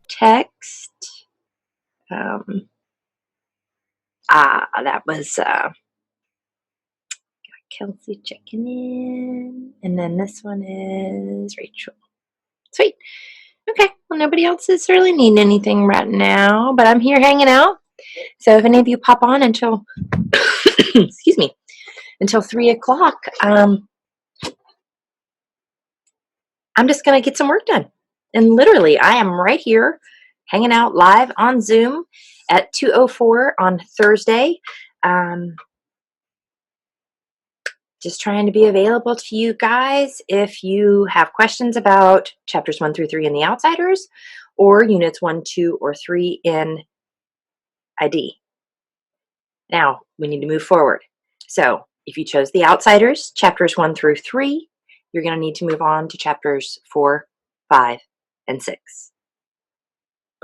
Text. That was Kelsey checking in. And then this one is Rachel. Sweet. Okay. Well, nobody else is really needing anything right now, but I'm here hanging out. So if any of you pop on until, excuse me, until 3 o'clock, I'm just going to get some work done. And literally, I am right here hanging out live on Zoom at 2:04 on Thursday. Just trying to be available to you guys if you have questions about chapters 1 through 3 in The Outsiders or units 1, 2, or 3 in ID. Now, we need to move forward. So if you chose The Outsiders, chapters 1 through 3, you're going to need to move on to chapters 4, 5, and 6.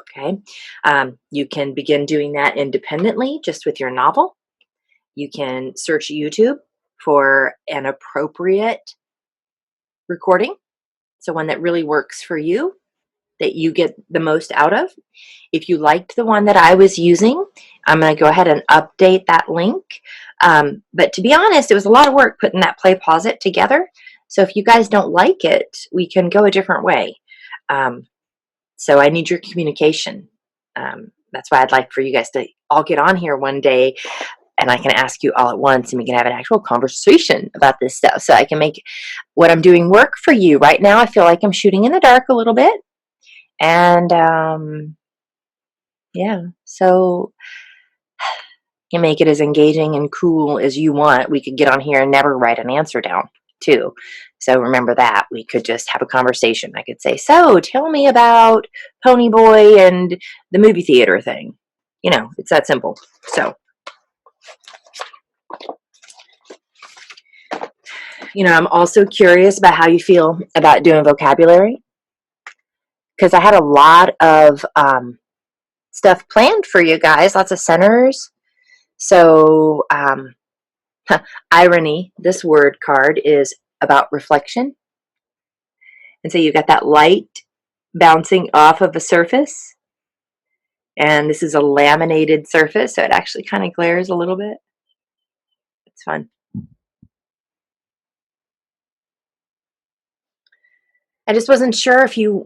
Okay. You can begin doing that independently just with your novel. You can search YouTube for an appropriate recording, so one that really works for you, that you get the most out of. If you liked the one that I was using, I'm going to go ahead and update that link. But to be honest, it was a lot of work putting that play pause it together. So if you guys don't like it, we can go a different way. So I need your communication. That's why I'd like for you guys to all get on here one day and I can ask you all at once and we can have an actual conversation about this stuff so I can make what I'm doing work for you. Right now, I feel like I'm shooting in the dark a little bit. And yeah, so you can make it as engaging and cool as you want. We could get on here and never write an answer down too. So remember that. We could just have a conversation. I could say, so tell me about Pony Boy and the movie theater thing. You know, it's that simple. So, you know, I'm also curious about how you feel about doing vocabulary, because I had a lot of stuff planned for you guys, lots of centers. So, irony, this word card is about reflection. And so you've got that light bouncing off of a surface. And this is a laminated surface, so it actually kind of glares a little bit. It's fun. I just wasn't sure if you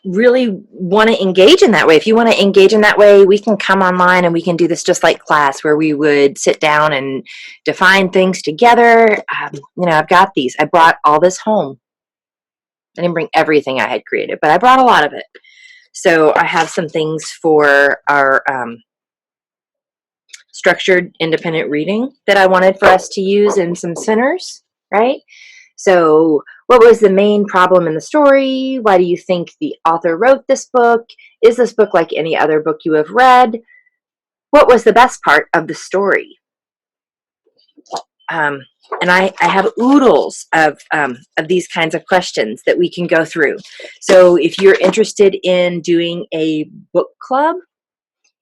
really want to engage in that way. If you want to engage in that way, we can come online and we can do this just like class, where we would sit down and define things together. You know, I've got these. I brought all this home. I didn't bring everything I had created, but I brought a lot of it. So I have some things for our structured independent reading that I wanted for us to use in some centers, right? So what was the main problem in the story? Why do you think the author wrote this book? Is this book like any other book you have read? What was the best part of the story? And I have oodles of these kinds of questions that we can go through. So if you're interested in doing a book club,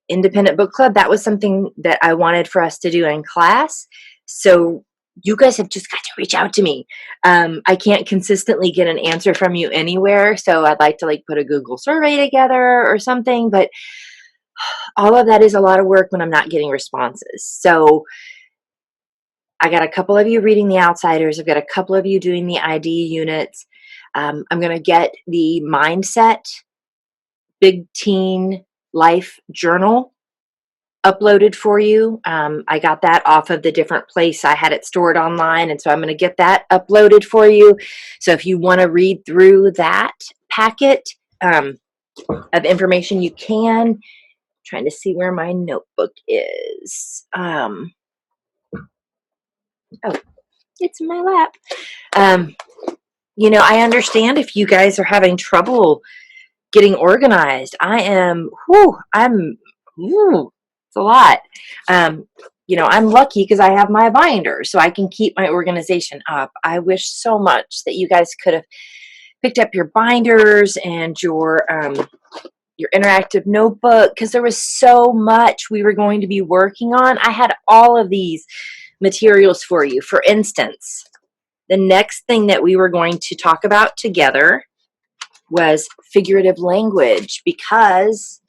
independent book club, that was something that I wanted for us to do in class. So you guys have just got to reach out to me. I can't consistently get an answer from you anywhere, so I'd like to like put a Google survey together or something, but all of that is a lot of work when I'm not getting responses. So I got a couple of you reading The Outsiders. I've got a couple of you doing the ID units. I'm going to get the Mindset Big Teen Life Journal uploaded for you. I got that off of the different place I had it stored online, and so I'm going to get that uploaded for you. So if you want to read through that packet, of information you can. Trying to see where my notebook is. Oh, it's in my lap. I understand if you guys are having trouble getting organized. It's a lot. I'm lucky because I have my binder, so I can keep my organization up. I wish so much that you guys could have picked up your binders and your interactive notebook, because there was so much we were going to be working on. I had all of these materials for you. For instance, the next thing that we were going to talk about together was figurative language, because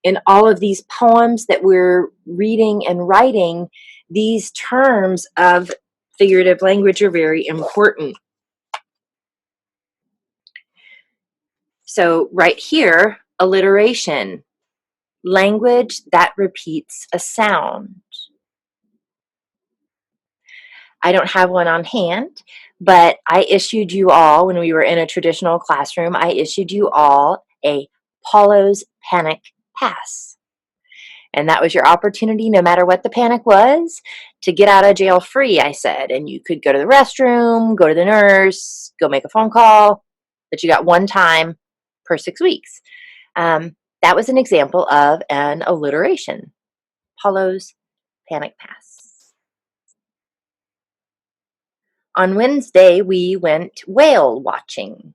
in all of these poems that we're reading and writing, these terms of figurative language are very important. So right here, alliteration, language that repeats a sound. I don't have one on hand, but I issued you all, when we were in a traditional classroom, I issued you all a Paulo's Panic Pass. And that was your opportunity, no matter what the panic was, to get out of jail free, I said. And you could go to the restroom, go to the nurse, go make a phone call, but you got one time per 6 weeks. That was an example of an alliteration. Paulo's Panic Pass. On Wednesday, we went whale watching.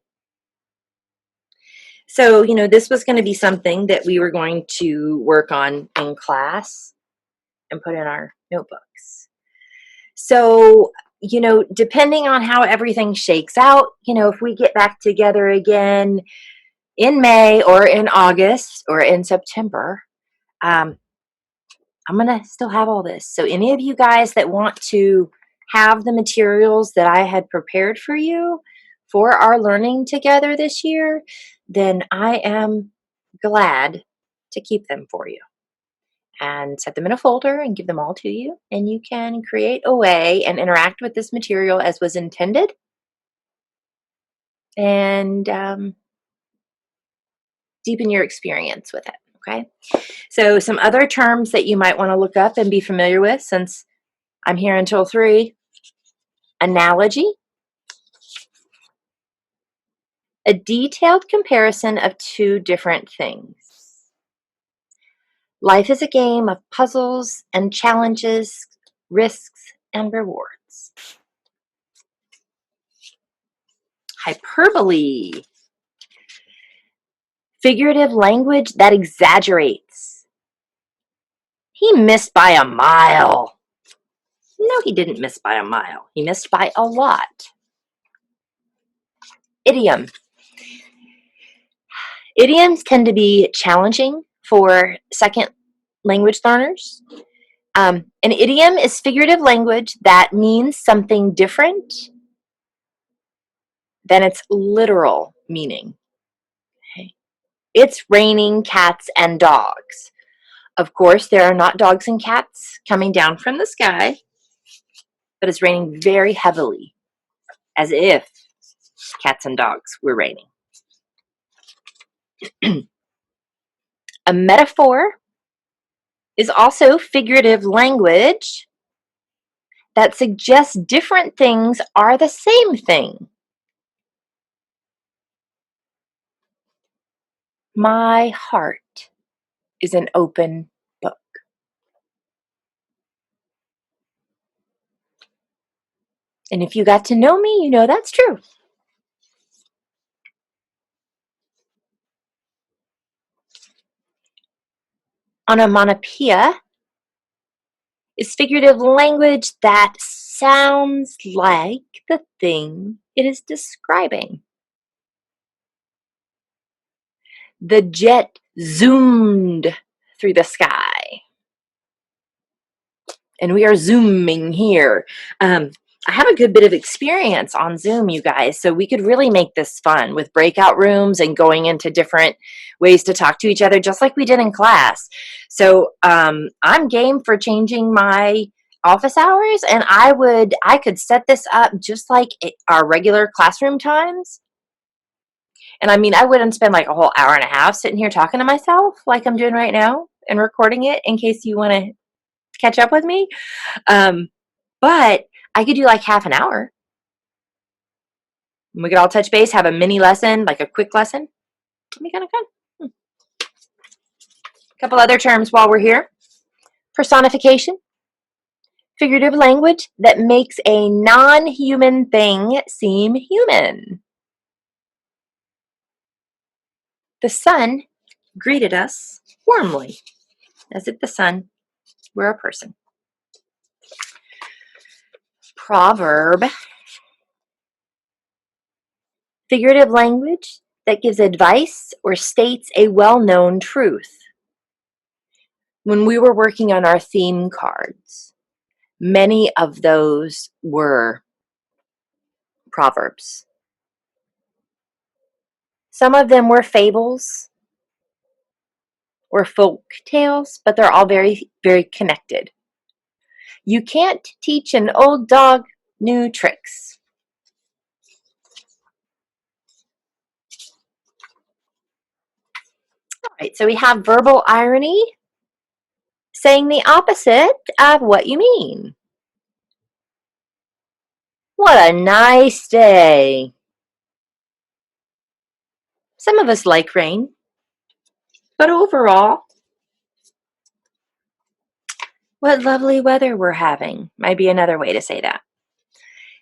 So, this was going to be something that we were going to work on in class and put in our notebooks. So, depending on how everything shakes out, if we get back together again in May or in August or in September, I'm going to still have all this. So any of you guys that want to have the materials that I had prepared for you for our learning together this year, then I am glad to keep them for you and set them in a folder and give them all to you. And you can create a way and interact with this material as was intended. And deepen your experience with it, okay? So some other terms that you might want to look up and be familiar with, since I'm here until 3. Analogy. A detailed comparison of 2 different things. Life is a game of puzzles and challenges, risks and rewards. Hyperbole. Figurative language that exaggerates. He missed by a mile. No, he didn't miss by a mile. He missed by a lot. Idiom. Idioms tend to be challenging for second language learners. An idiom is figurative language that means something different than its literal meaning. Okay. It's raining cats and dogs. Of course, there are not dogs and cats coming down from the sky, but it's raining very heavily, as if cats and dogs were raining. A metaphor is also figurative language that suggests different things are the same thing. My heart is an open book. And if you got to know me, you know that's true. Onomatopoeia is figurative language that sounds like the thing it is describing. The jet zoomed through the sky. And we are zooming here. I have a good bit of experience on Zoom, you guys, so we could really make this fun with breakout rooms and going into different ways to talk to each other, just like we did in class. So I'm game for changing my office hours, and I could set this up just like our regular classroom times, And I mean, I wouldn't spend like a whole hour and a half sitting here talking to myself like I'm doing right now and recording it in case you want to catch up with me. But I could do like half an hour. We could all touch base, have a mini lesson, like a quick lesson. It'd be kind of fun. A couple other terms while we're here. Personification. Figurative language that makes a non-human thing seem human. The sun greeted us warmly, as if the sun were a person. Proverb. Figurative language that gives advice or states a well-known truth. When we were working on our theme cards, many of those were proverbs. Some of them were fables or folk tales, but they're all very, very connected. You can't teach an old dog new tricks. All right, so we have verbal irony, saying the opposite of what you mean. What a nice day. Some of us like rain, but overall, what lovely weather we're having might be another way to say that.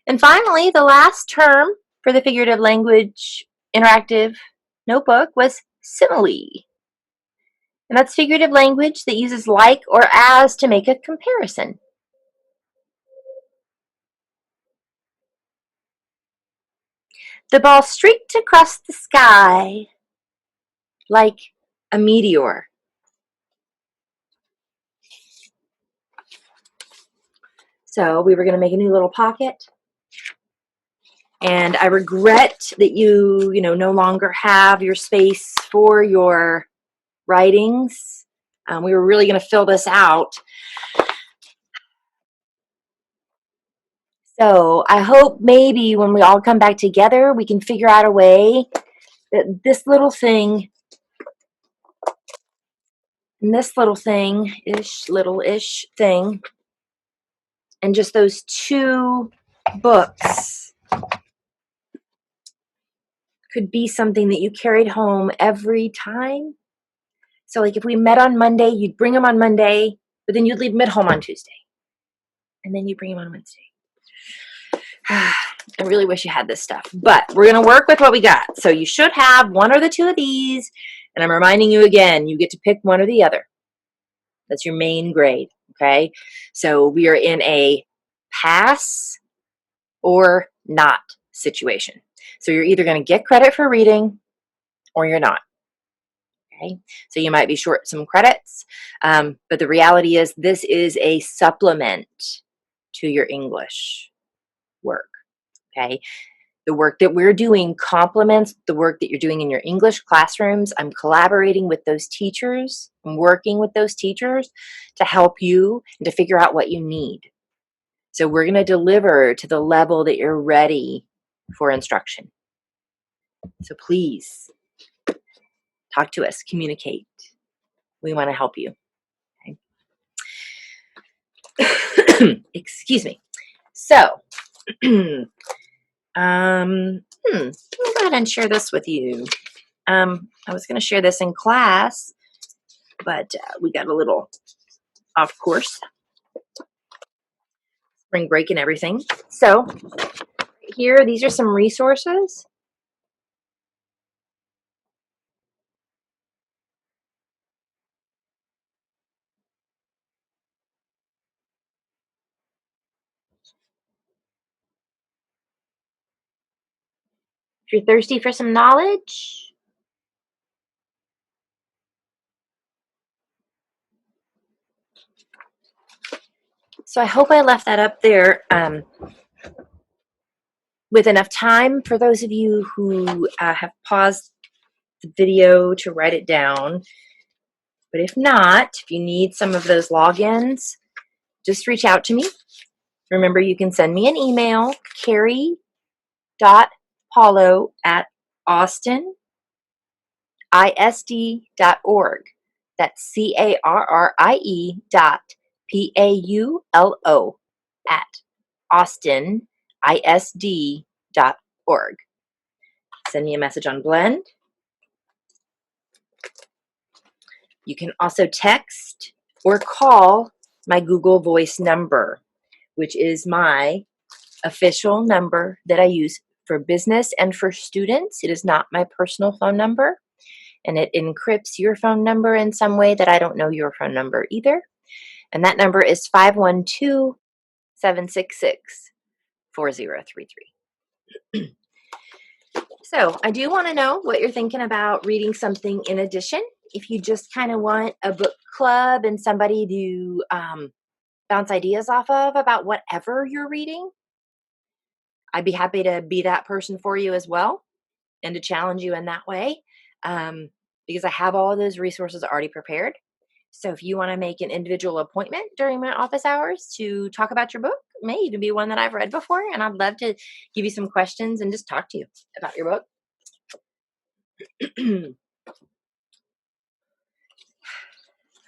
And finally, the last term for the figurative language interactive notebook was simile. And that's figurative language that uses like or as to make a comparison. The ball streaked across the sky like a meteor. So we were going to make a new little pocket. And I regret that you no longer have your space for your writings. We were really going to fill this out. So I hope maybe when we all come back together, we can figure out a way that this little thing and this little-ish thing, and just those two books could be something that you carried home every time. So like if we met on Monday, you'd bring them on Monday, but then you'd leave them at home on Tuesday. And then you bring them on Wednesday. I really wish you had this stuff, but we're going to work with what we got. So you should have one or the two of these. And I'm reminding you again, you get to pick one or the other. That's your main grade. Okay. So we are in a pass or not situation. So you're either going to get credit for reading or you're not. Okay. So you might be short some credits. But the reality is this is a supplement to your English work. Okay. The work that we're doing complements the work that you're doing in your English classrooms. I'm collaborating with those teachers. I'm working with those teachers to help you and to figure out what you need. So we're going to deliver to the level that you're ready for instruction. So please talk to us, communicate. We want to help you. Okay. Excuse me. So, I'll go ahead and share this with you. I was going to share this in class, but we got a little off course. Spring break and everything. So here, these are some resources. If you're thirsty for some knowledge, so I hope I left that up there with enough time for those of you who have paused the video to write it down. But if not, if you need some of those logins, just reach out to me. Remember, you can send me an email, carrie.paulo@austin carrie.paulo. That's CARRIE dot PAULO at austinisd.org. Send me a message on Blend. You can also text or call my Google Voice number, which is my official number that I use for business and for students. It is not my personal phone number, and it encrypts your phone number in some way that I don't know your phone number either. And that number is 512-766-4033. So I do want to know what you're thinking about reading something in addition. If you just kind of want a book club and somebody to bounce ideas off of about whatever you're reading, I'd be happy to be that person for you as well and to challenge you in that way, because I have all of those resources already prepared. So if you want to make an individual appointment during my office hours to talk about your book, it may even be one that I've read before, and I'd love to give you some questions and just talk to you about your book.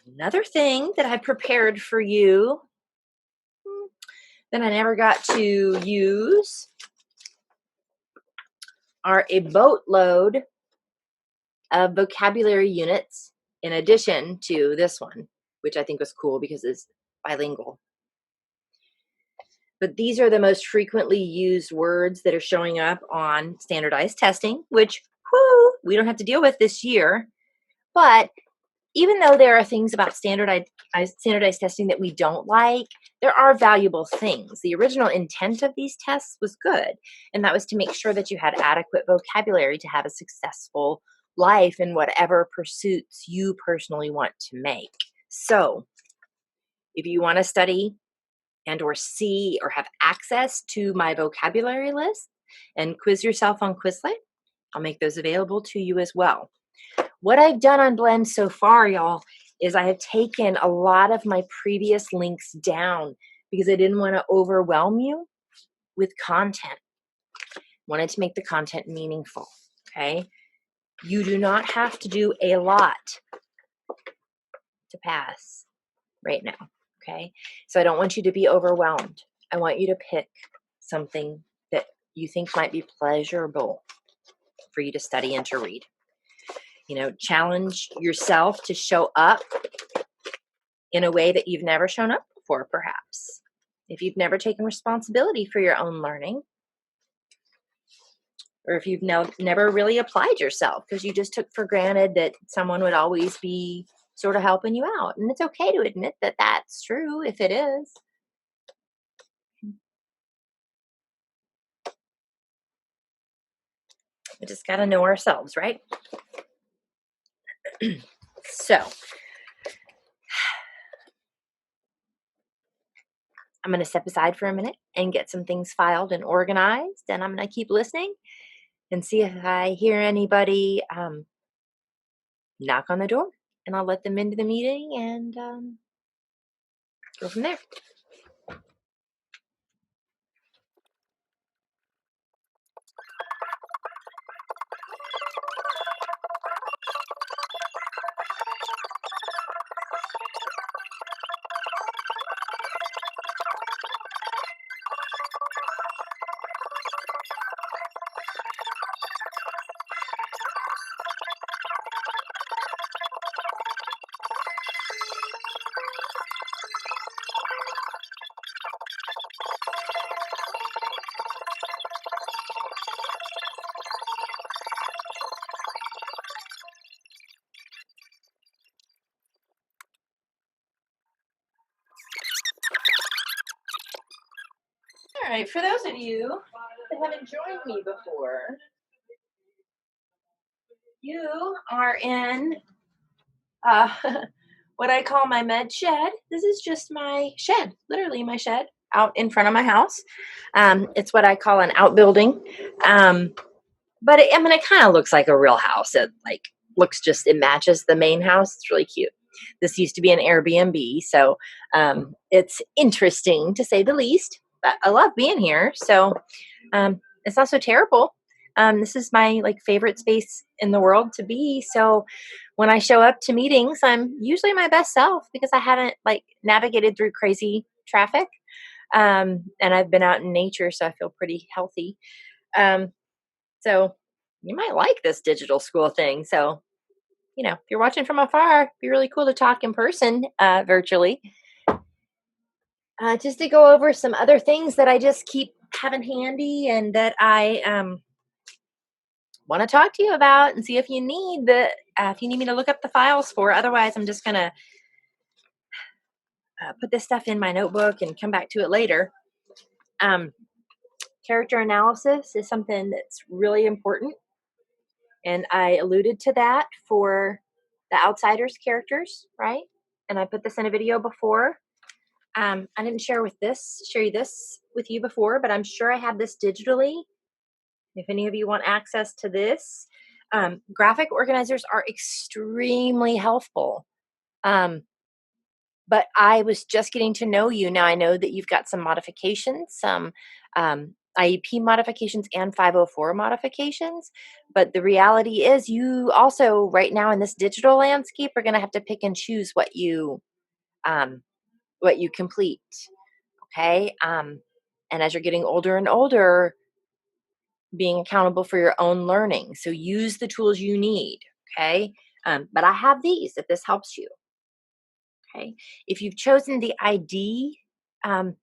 Another thing that I prepared for you that I never got to use are a boatload of vocabulary units in addition to this one, which I think was cool because it's bilingual. But these are the most frequently used words that are showing up on standardized testing, which we don't have to deal with this year. But even though there are things about standardized testing that we don't like, there are valuable things. The original intent of these tests was good, and that was to make sure that you had adequate vocabulary to have a successful life in whatever pursuits you personally want to make. So if you want to study and or see or have access to my vocabulary list and quiz yourself on Quizlet, I'll make those available to you as well. What I've done on Blend so far, y'all, is I have taken a lot of my previous links down because I didn't want to overwhelm you with content. I wanted to make the content meaningful, okay? You do not have to do a lot to pass right now, okay? So I don't want you to be overwhelmed. I want you to pick something that you think might be pleasurable for you to study and to read. Challenge yourself to show up in a way that you've never shown up before, perhaps. If you've never taken responsibility for your own learning, or if you've never really applied yourself because you just took for granted that someone would always be sort of helping you out. And it's okay to admit that that's true if it is. We just got to know ourselves, right? So I'm going to step aside for a minute and get some things filed and organized, and I'm going to keep listening and see if I hear anybody knock on the door, and I'll let them into the meeting and go from there. All right, for those of you that haven't joined me before, you are in what I call my med shed. This is just my shed, literally my shed out in front of my house. It's what I call an outbuilding. But it kind of looks like a real house. It it matches the main house. It's really cute. This used to be an Airbnb, so it's interesting to say the least. But I love being here, so it's not so terrible. This is my favorite space in the world to be. So when I show up to meetings, I'm usually my best self because I haven't navigated through crazy traffic. And I've been out in nature, so I feel pretty healthy. Um, so you might like this digital school thing. So, if you're watching from afar, it'd be really cool to talk in person, virtually. Just to go over some other things that I just keep having handy and that I want to talk to you about, and see if you need me to look up the files for. Otherwise, I'm just gonna put this stuff in my notebook and come back to it later. Um, Character analysis is something that's really important, and I alluded to that for the outsiders characters, right? And I put this in a video before. I didn't share you this with you before, but I'm sure I have this digitally. If any of you want access to this, graphic organizers are extremely helpful. But I was just getting to know you. Now I know that you've got some modifications, some IEP modifications and 504 modifications. But the reality is, you also, right now in this digital landscape, are going to have to pick and choose um, what you complete. Okay. And as you're getting older and older, being accountable for your own learning. So use the tools you need. Okay. But I have these if this helps you. Okay. If you've chosen the ID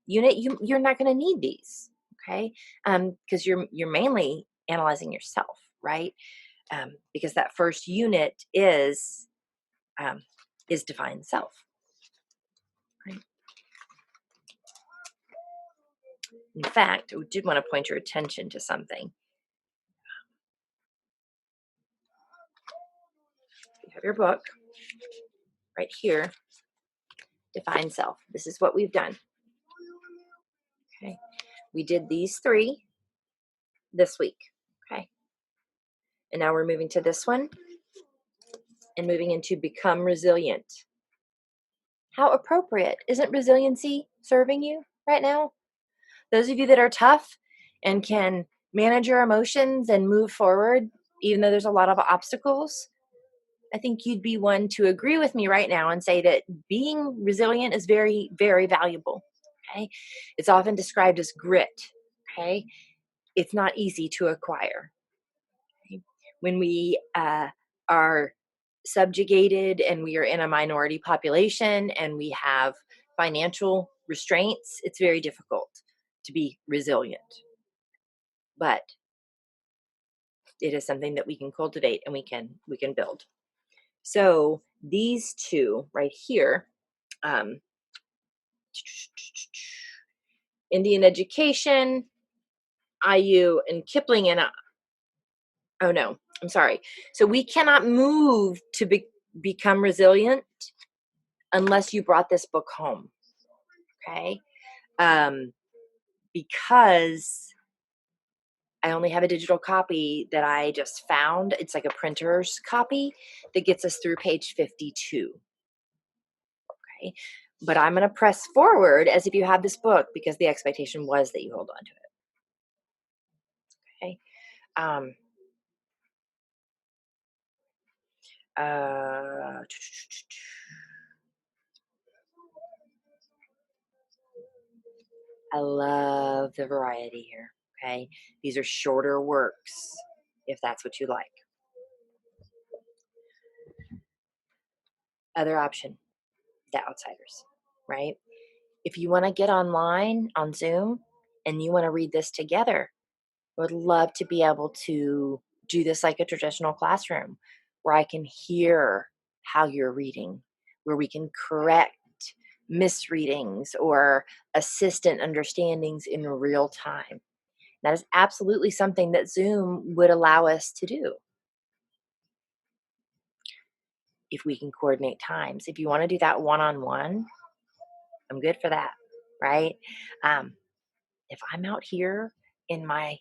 unit, you're not going to need these. Okay. Because you're mainly analyzing yourself, right? Because that first unit is defined self. Right. In fact, I did want to point your attention to something. You have your book right here. Define self. This is what we've done. Okay. We did these 3 this week. Okay. And now we're moving to this one and moving into become resilient. How appropriate. Isn't resiliency serving you right now? Those of you that are tough and can manage your emotions and move forward, even though there's a lot of obstacles, I think you'd be one to agree with me right now and say that being resilient is very, very valuable. Okay. It's often described as grit. Okay. It's not easy to acquire. Okay? When we are subjugated and we are in a minority population and we have financial restraints, it's very difficult to be resilient. But it is something that we can cultivate and we can build. So these 2 right here, Indian education, IU, and Kipling, and oh no, I'm sorry. So we cannot move to become resilient unless you brought this book home. Okay. Because I only have a digital copy that I just found. It's like a printer's copy that gets us through page 52. Okay. But I'm going to press forward as if you have this book because the expectation was that you hold on to it. Okay. Uh, I love the variety here. Okay. These are shorter works if that's what you like. Other option, the outsiders, right? If you want to get online on Zoom and you want to read this together, I would love to be able to do this like a traditional classroom where I can hear how you're reading, where we can correct misreadings or assistant understandings in real time. That is absolutely something that Zoom would allow us to do if we can coordinate times. If you want to do that one-on-one, I'm good for that, right? If I'm out here in my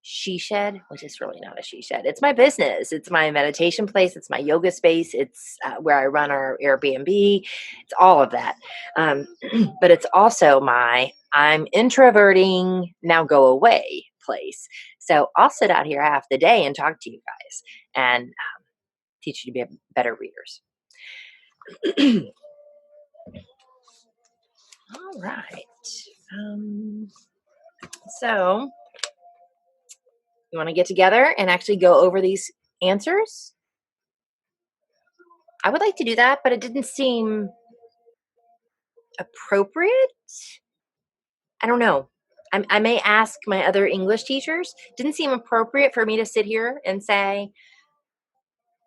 she shed, which is really not a she shed, it's my business. It's my meditation place. It's my yoga space. It's where I run our Airbnb. It's all of that. But it's also my I'm introverting, now go away place. So I'll sit out here half the day and talk to you guys and teach you to be better readers. All right. So you want to get together and actually go over these answers? I would like to do that, but it didn't seem appropriate. I don't know. I may ask my other English teachers. Didn't seem appropriate for me to sit here and say,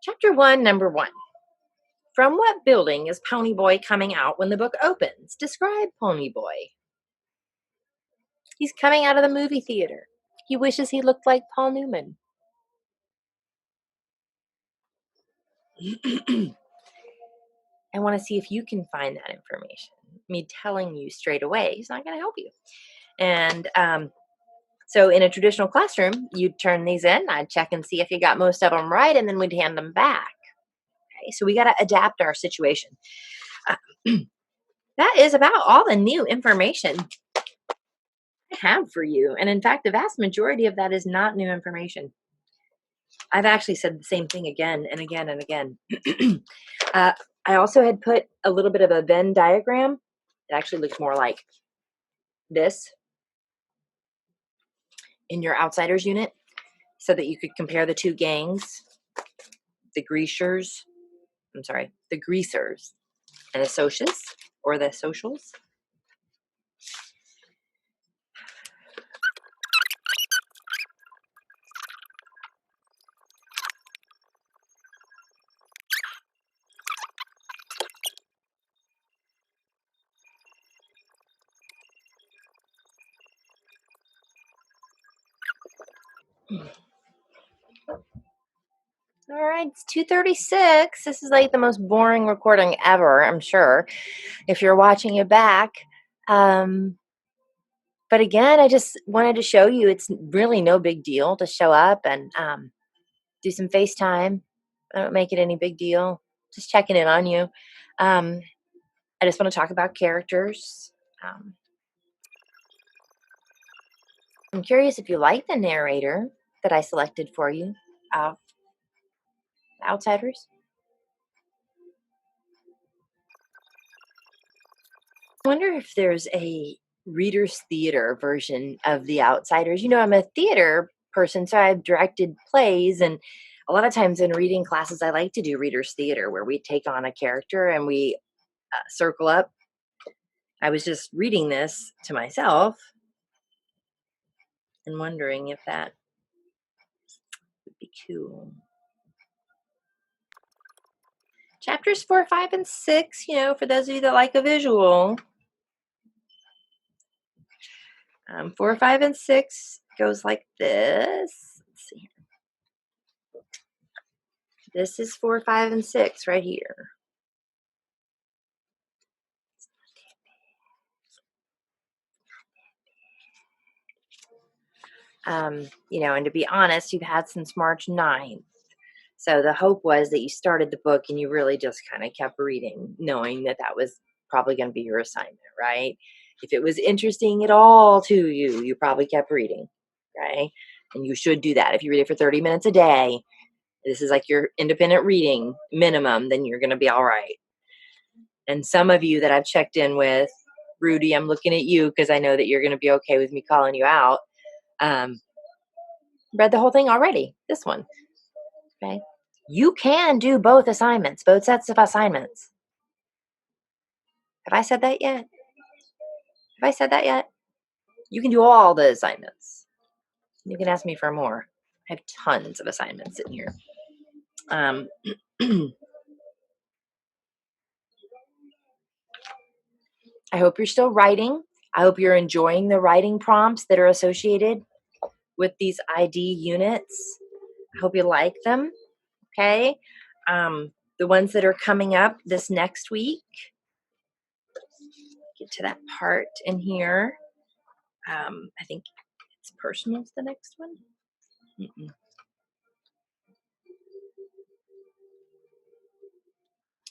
Chapter 1, Number 1. From what building is Pony Boy coming out when the book opens? Describe Pony Boy. He's coming out of the movie theater. He wishes he looked like Paul Newman. I want to see if you can find that information. Me telling you straight away is not going to help you. And so in a traditional classroom, you'd turn these in. I'd check and see if you got most of them right, and then we'd hand them back. Okay, so we got to adapt our situation. That is about all the new information I have for you. And in fact, the vast majority of that is not new information. I've actually said the same thing again and again and again. I also had put a little bit of a Venn diagram. It actually looks more like this in your outsiders unit so that you could compare the two gangs, the greasers and the socials or the socials. All right, it's 2:36. This is like the most boring recording ever, I'm sure, if you're watching it back. But again, I just wanted to show you it's really no big deal to show up and do some FaceTime. I don't make it any big deal. Just checking in on you. I just want to talk about characters. I'm curious if you like the narrator that I selected for you, Outsiders. I wonder if there's a reader's theater version of The Outsiders. You know, I'm a theater person, so I've directed plays, and a lot of times in reading classes, I like to do reader's theater where we take on a character and we circle up. I was just reading this to myself and wondering if that would be cool. Chapters 4, 5, and 6, you know, for those of you that like a visual. 4, 5, and 6 goes like this. Let's see. This is 4, 5, and 6 right here. You know, and to be honest, you've had since March 9th. So the hope was that you started the book and you really just kind of kept reading, knowing that that was probably going to be your assignment, right? If it was interesting at all to you, you probably kept reading, right? And you should do that. If you read it for 30 minutes a day, this is like your independent reading minimum, then you're going to be all right. And some of you that I've checked in with, Rudy, I'm looking at you because I know that you're going to be okay with me calling you out. Read the whole thing already, this one. Okay. You can do both assignments, both sets of assignments. Have I said that yet? Have I said that yet? You can do all the assignments. You can ask me for more. I have tons of assignments in here. I hope you're still writing. I hope you're enjoying the writing prompts that are associated with these ID units. I hope you like them. Okay. The ones that are coming up this next week. Get to that part in here. I think it's personal's the next one. Mm-mm.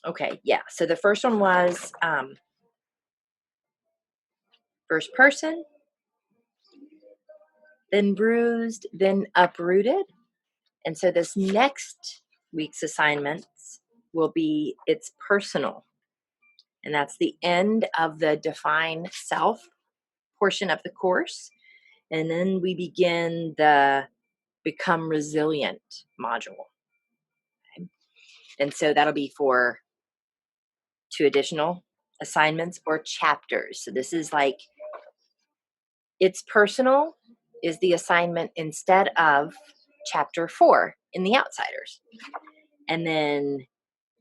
Okay, yeah. So the first one was first person, then bruised, then uprooted. And so this next week's assignments will be it's personal. And that's the end of the define self portion of the course. And then we begin the become resilient module. Okay? And so that'll be for 2 additional assignments or chapters. So this is like it's personal is the assignment instead of chapter 4 in the Outsiders. And then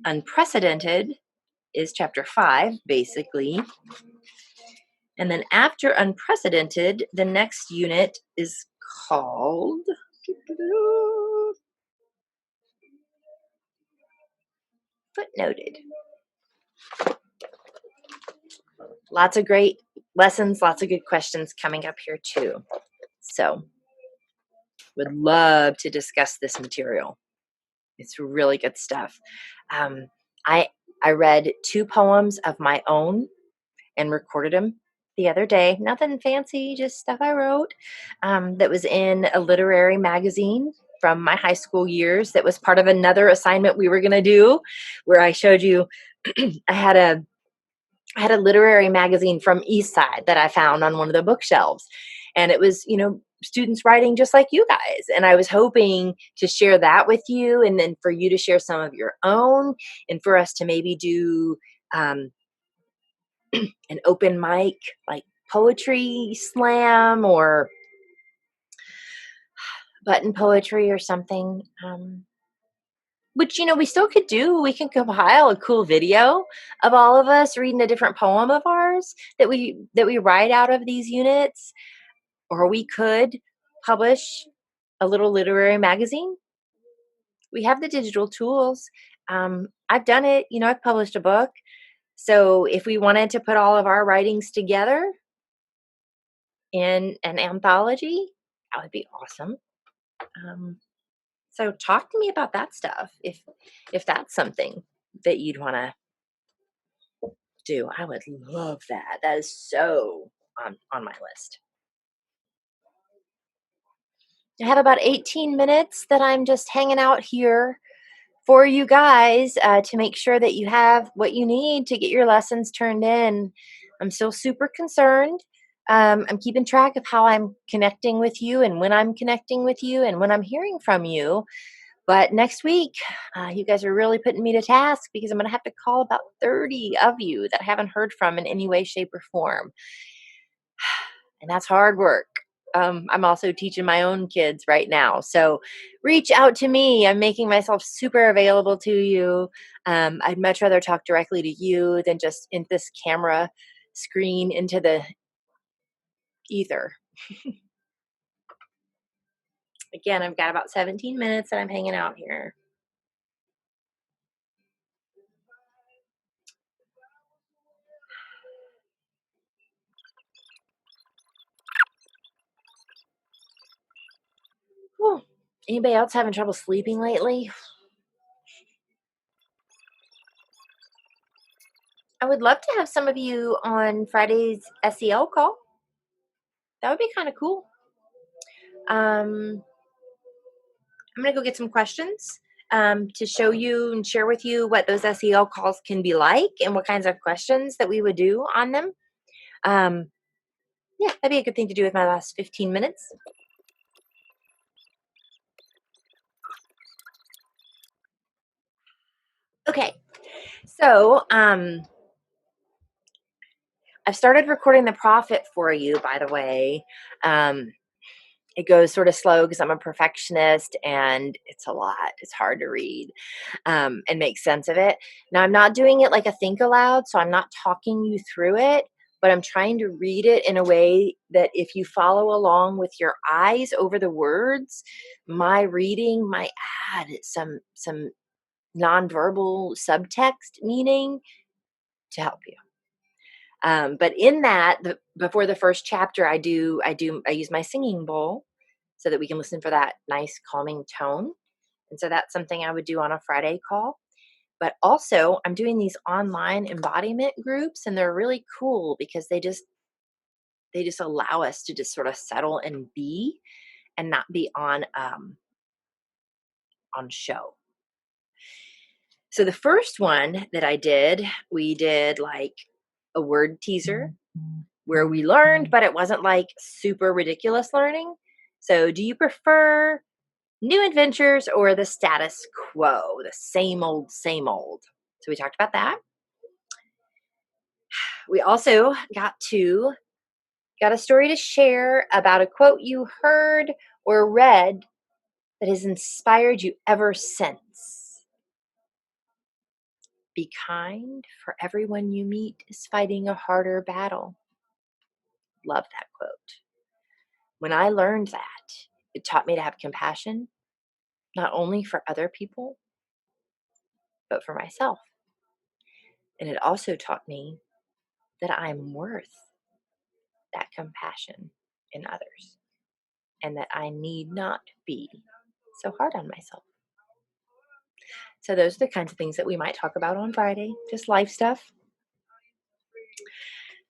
unprecedented is chapter 5, basically. And then after unprecedented, the next unit is called footnoted. Lots of great lessons, lots of good questions coming up here too. So, would love to discuss this material. It's really good stuff. Um, I I read 2 poems of my own and recorded them the other day. Nothing fancy, just stuff I wrote that was in a literary magazine from my high school years that was part of another assignment we were going to do where I showed you I had a literary magazine from East Side that I found on one of the bookshelves. And it was, students writing just like you guys. And I was hoping to share that with you and then for you to share some of your own and for us to maybe do um, an open mic, like poetry slam or button poetry or something. Which we still could do. We can compile a cool video of all of us reading a different poem of ours that we write out of these units, or we could publish a little literary magazine. We have the digital tools. I've done it. I've published a book. So if we wanted to put all of our writings together in an anthology, that would be awesome. So talk to me about that stuff if that's something that you'd want to do. I would love that. That is so on my list. I have about 18 minutes that I'm just hanging out here for you guys to make sure that you have what you need to get your lessons turned in. I'm still super concerned. I'm keeping track of how I'm connecting with you and when I'm connecting with you and when I'm hearing from you. But next week, you guys are really putting me to task because I'm going to have to call about 30 of you that I haven't heard from in any way, shape, or form. And that's hard work. I'm also teaching my own kids right now. So reach out to me. I'm making myself super available to you. I'd much rather talk directly to you than just in this camera screen into the ether. Again, I've got about 17 minutes that I'm hanging out here. Whew. Anybody else having trouble sleeping lately? I would love to have some of you on Friday's SEL call. That would be kind of cool. I'm going to go get some questions to show you and share with you what those SEL calls can be like and what kinds of questions that we would do on them. Yeah, that'd be a good thing to do with my last 15 minutes. Okay, so I've started recording the profit for you, by the way. It goes sort of slow because I'm a perfectionist and it's a lot. It's hard to read and make sense of it. Now, I'm not doing it like a think aloud, so I'm not talking you through it, but I'm trying to read it in a way that if you follow along with your eyes over the words, my reading might add some nonverbal subtext meaning to help you. But in that, before the first chapter, I use my singing bowl so that we can listen for that nice calming tone. And so that's something I would do on a Friday call. But also, I'm doing these online embodiment groups, and they're really cool because they They just allow us to just sort of settle and be, and not be on show. So the first one that I did, we did like a word teaser where we learned, but it wasn't like super ridiculous learning. So, do you prefer new adventures or the status quo, the same old, same old? So, we talked about that. We also got a story to share about a quote you heard or read that has inspired you ever since. Be kind, for everyone you meet is fighting a harder battle. Love that quote. When I learned that, it taught me to have compassion, not only for other people, but for myself. And it also taught me that I'm worth that compassion in others and that I need not be so hard on myself. So, those are the kinds of things that we might talk about on Friday, just life stuff.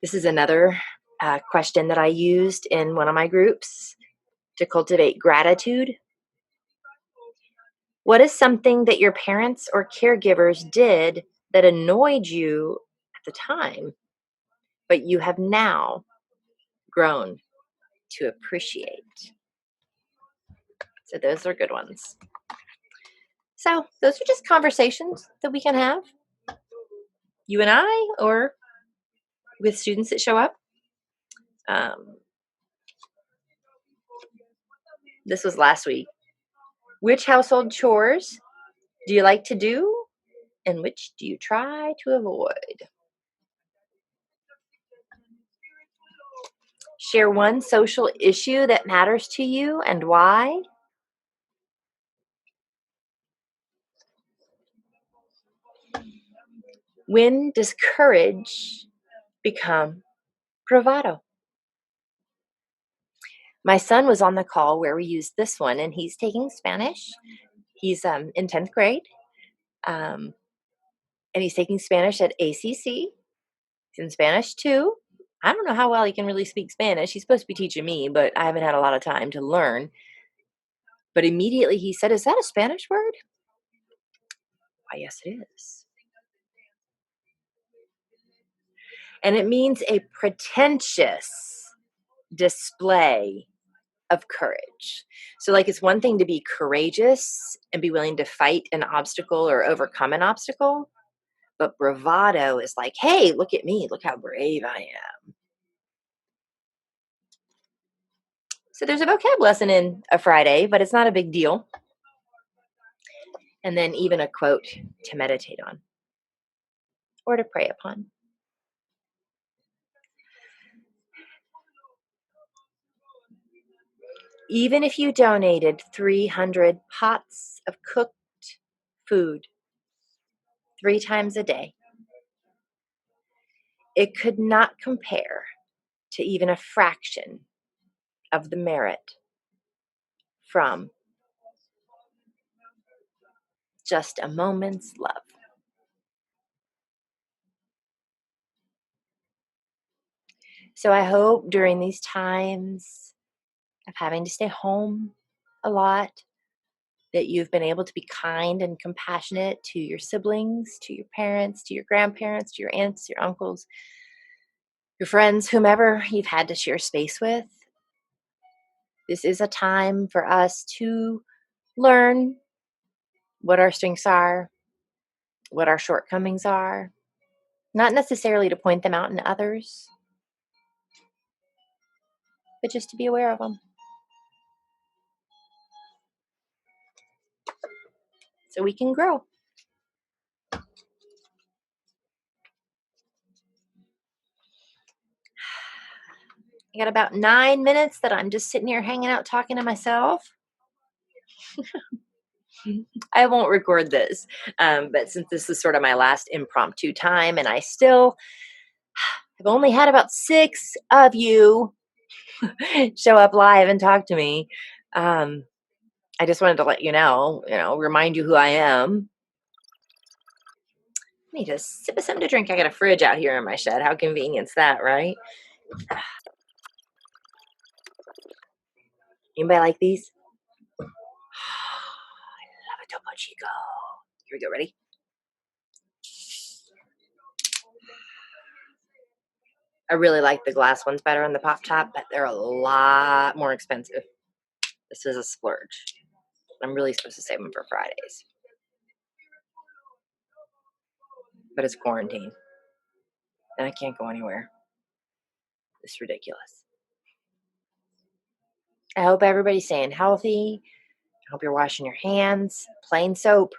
This is another question that I used in one of my groups to cultivate gratitude. What is something that your parents or caregivers did that annoyed you at the time, but you have now grown to appreciate? So, those are good ones. So, those are just conversations that we can have, you and I, or with students that show up. This was last week. Which household chores do you like to do, and which do you try to avoid? Share one social issue that matters to you and why. When does courage become bravado? My son was on the call where we used this one, and he's taking Spanish. He's in 10th grade, um, and he's taking Spanish at ACC. He's in Spanish too. I don't know how well he can really speak Spanish. He's supposed to be teaching me, but I haven't had a lot of time to learn. But immediately he said, "Is that a Spanish word?" Why, yes, it is. And it means a pretentious display of courage. So, like, it's one thing to be courageous and be willing to fight an obstacle or overcome an obstacle, but bravado is like, hey, look at me, look how brave I am. So, there's a vocab lesson in a Friday, but it's not a big deal. And then, even a quote to meditate on or to pray upon. Even if you donated 300 pots of cooked food 3 times a day, it could not compare to even a fraction of the merit from just a moment's love. So I hope during these times of having to stay home a lot, that you've been able to be kind and compassionate to your siblings, to your parents, to your grandparents, to your aunts, your uncles, your friends, whomever you've had to share space with. This is a time for us to learn what our strengths are, what our shortcomings are, not necessarily to point them out in others, but just to be aware of them. So we can grow. I got about 9 minutes that I'm just sitting here hanging out talking to myself. I won't record this, but since this is sort of my last impromptu time, and I still have only had about 6 of you show up live and talk to me, I just wanted to let you know, remind you who I am. Let me just sip of something to drink. I got a fridge out here in my shed. How convenient's that, right? Anybody like these? I love a Topo Chico. Here we go. Ready? I really like the glass ones better on the pop top, but they're a lot more expensive. This is a splurge. I'm really supposed to save them for Fridays. But it's quarantine. And I can't go anywhere. It's ridiculous. I hope everybody's staying healthy. I hope you're washing your hands. Plain soap.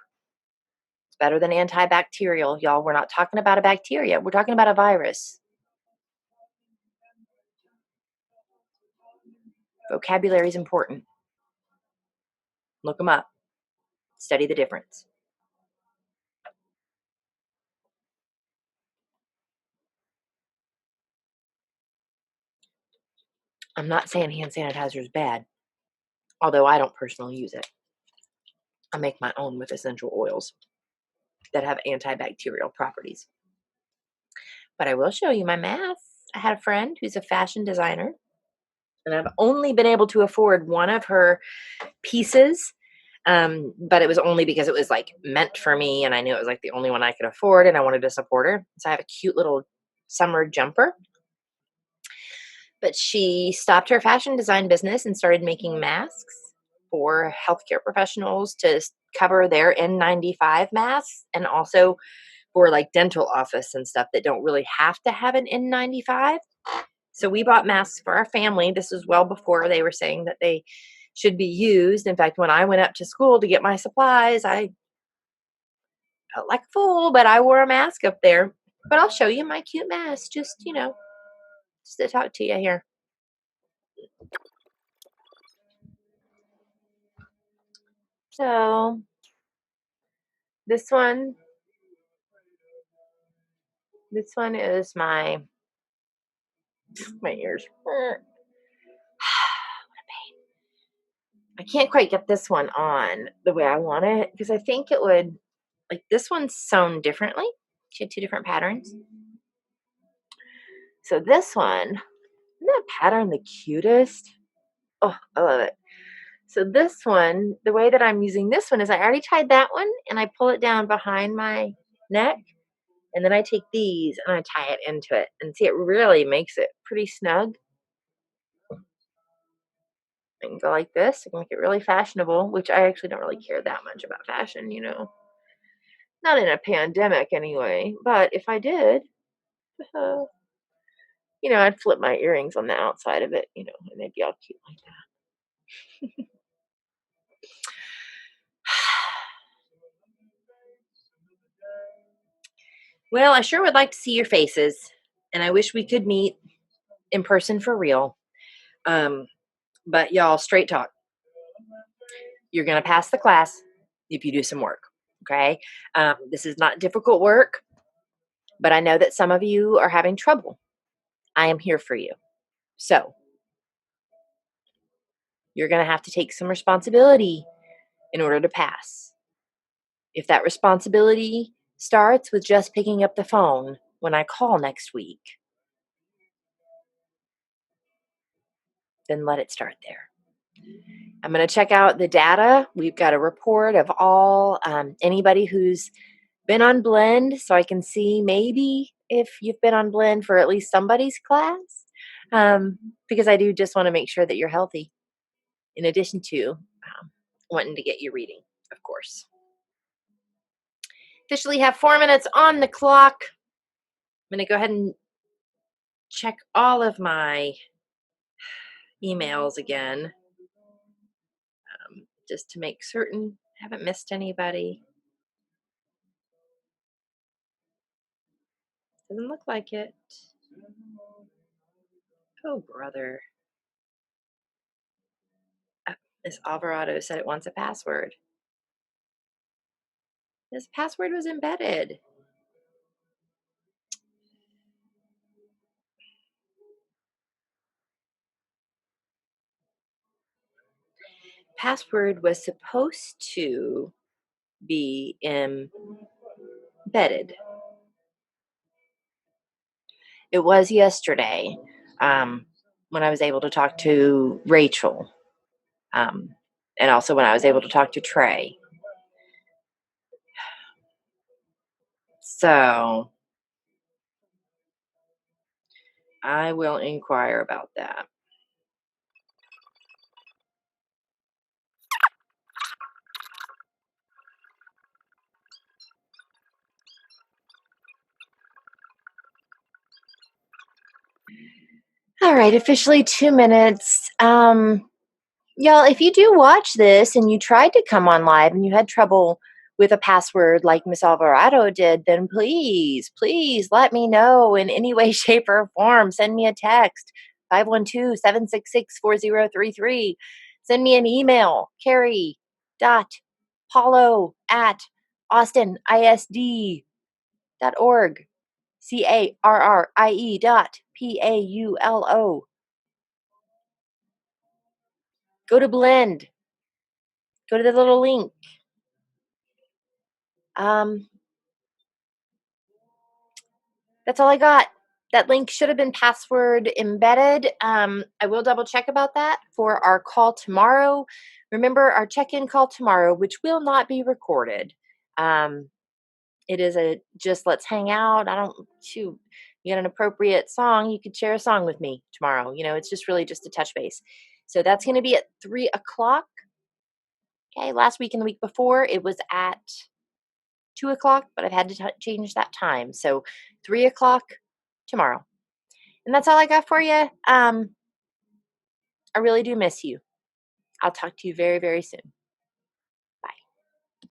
It's better than antibacterial. Y'all, we're not talking about a bacteria. We're talking about a virus. Vocabulary is important. Look them up. Study the difference. I'm not saying hand sanitizer is bad, although I don't personally use it. I make my own with essential oils that have antibacterial properties. But I will show you my mask. I had a friend who's a fashion designer, and I've only been able to afford one of her pieces. But it was only because it was like meant for me, and I knew it was like the only one I could afford, and I wanted to support her. So I have a cute little summer jumper. But she stopped her fashion design business and started making masks for healthcare professionals to cover their N95 masks, and also for like dental office and stuff that don't really have to have an N95. So we bought masks for our family. This was well before they were saying that they should be used. In fact, when I went up to school to get my supplies, I felt like a fool, but I wore a mask up there. But I'll show you my cute mask, just, just to talk to you here. So this one is my ears. I can't quite get this one on the way I want it because I think it would, like, this one's sewn differently. She had two different patterns. So this one, isn't that pattern the cutest? Oh, I love it. So this one, the way that I'm using this one is I already tied that one and I pull it down behind my neck, and then I take these and I tie it into it. And see, it really makes it pretty snug. I can go like this. I can make it really fashionable, which I actually don't really care that much about fashion, Not in a pandemic anyway. But if I did, uh, I'd flip my earrings on the outside of it, and they'd be all cute like that. Well, I sure would like to see your faces, and I wish we could meet in person for real. But y'all, straight talk. You're going to pass the class if you do some work. Okay. This is not difficult work, but I know that some of you are having trouble. I am here for you. So you're going to have to take some responsibility in order to pass. If that responsibility starts with just picking up the phone when I call next week, then let it start there. I'm going to check out the data. We've got a report of all anybody who's been on Blend, so I can see maybe if you've been on Blend for at least somebody's class, because I do just want to make sure that you're healthy, in addition to wanting to get you reading, of course. Officially have 4 minutes on the clock. I'm going to go ahead and check all of my emails again, just to make certain I haven't missed anybody. Doesn't look like it. Oh, brother. Miss Alvarado said it wants a password. This password was embedded. Password was supposed to be embedded. It was yesterday when I was able to talk to Rachel. And also when I was able to talk to Trey. So I will inquire about that. All right, officially 2 minutes. Y'all, if you do watch this and you tried to come on live and you had trouble with a password like Miss Alvarado did, then please, please let me know in any way, shape, or form. Send me a text, 512-766-4033. Send me an email, carrie.paulo@austinisd.org. CARRIE.PAULO. Go to Blend. Go to the little link. Um, that's all I got. That link should have been password embedded. I will double check about that for our call tomorrow. Remember our check-in call tomorrow, which will not be recorded. It is a just let's hang out. I don't shoot. You got an appropriate song, you could share a song with me tomorrow. It's just really just a touch base. So that's going to be at 3:00. Okay, last week and the week before it was at 2:00, but I've had to change that time. So 3:00 tomorrow. And that's all I got for you. I really do miss you. I'll talk to you very, very soon.